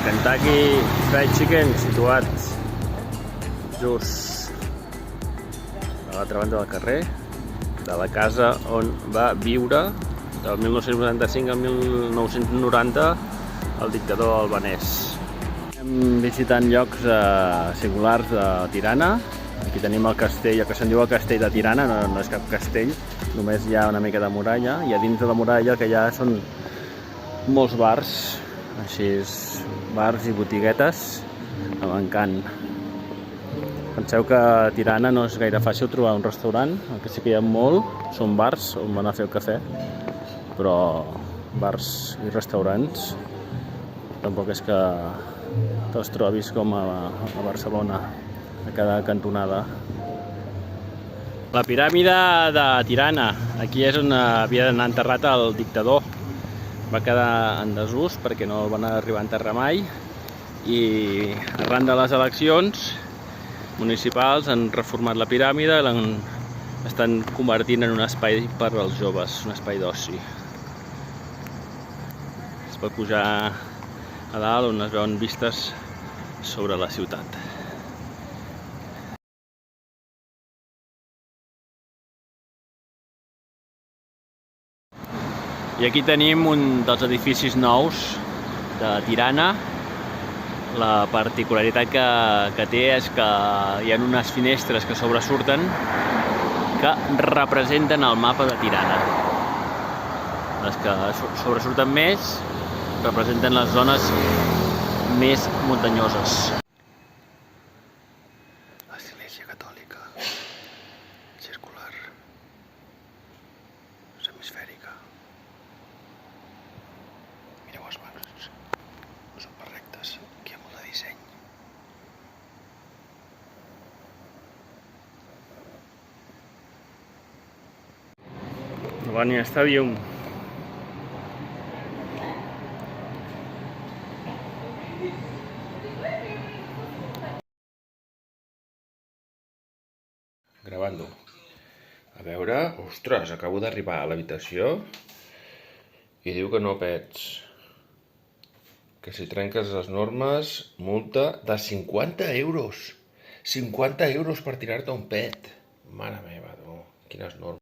Kentucky Fried Chicken, situat just a l'altra banda del carrer de la casa on va viure del 1995 al 1990 el dictador albanès. Estem visitant llocs singulars de Tirana. Aquí tenim el castell, el que se'n diu el castell de Tirana, no és cap castell, només hi ha una mica de muralla, i a dins de la muralla el que hi ha són molts bars, així bars i botiguetes amb encant. Penseu que a Tirana no és gaire fàcil trobar un restaurant, el que sí que hi ha molt són bars on van a fer el cafè, però bars i restaurants tampoc és que te'ls trobis com a Barcelona, a cada cantonada. La piràmide de Tirana, aquí és on havia d'anar enterrat el dictador. Va quedar en desús perquè no el van arribar a enterrar mai i arran de les eleccions municipals han reformat la piràmide i l'estan convertint en un espai per als joves, un espai d'oci. Es pot pujar a dalt on es veuen vistes sobre la ciutat. I aquí tenim un dels edificis nous de Tirana. La particularitat que té és que hi ha unes finestres que sobresurten que representen el mapa de Tirana. Les que sobresurten més representen les zones més muntanyoses. L'església catòlica circular, semisfèrica. Mireu els bancs, no són per rectes, aquí hi ha molt de disseny. Albania Stadium. Gravant-ho. A veure, ostres, acabo d'arribar a l'habitació i diu que no pets. Que si trenques les normes, multa de 50 euros. 50 euros per tirar-te un pet. Mare meva, no. Quines normes.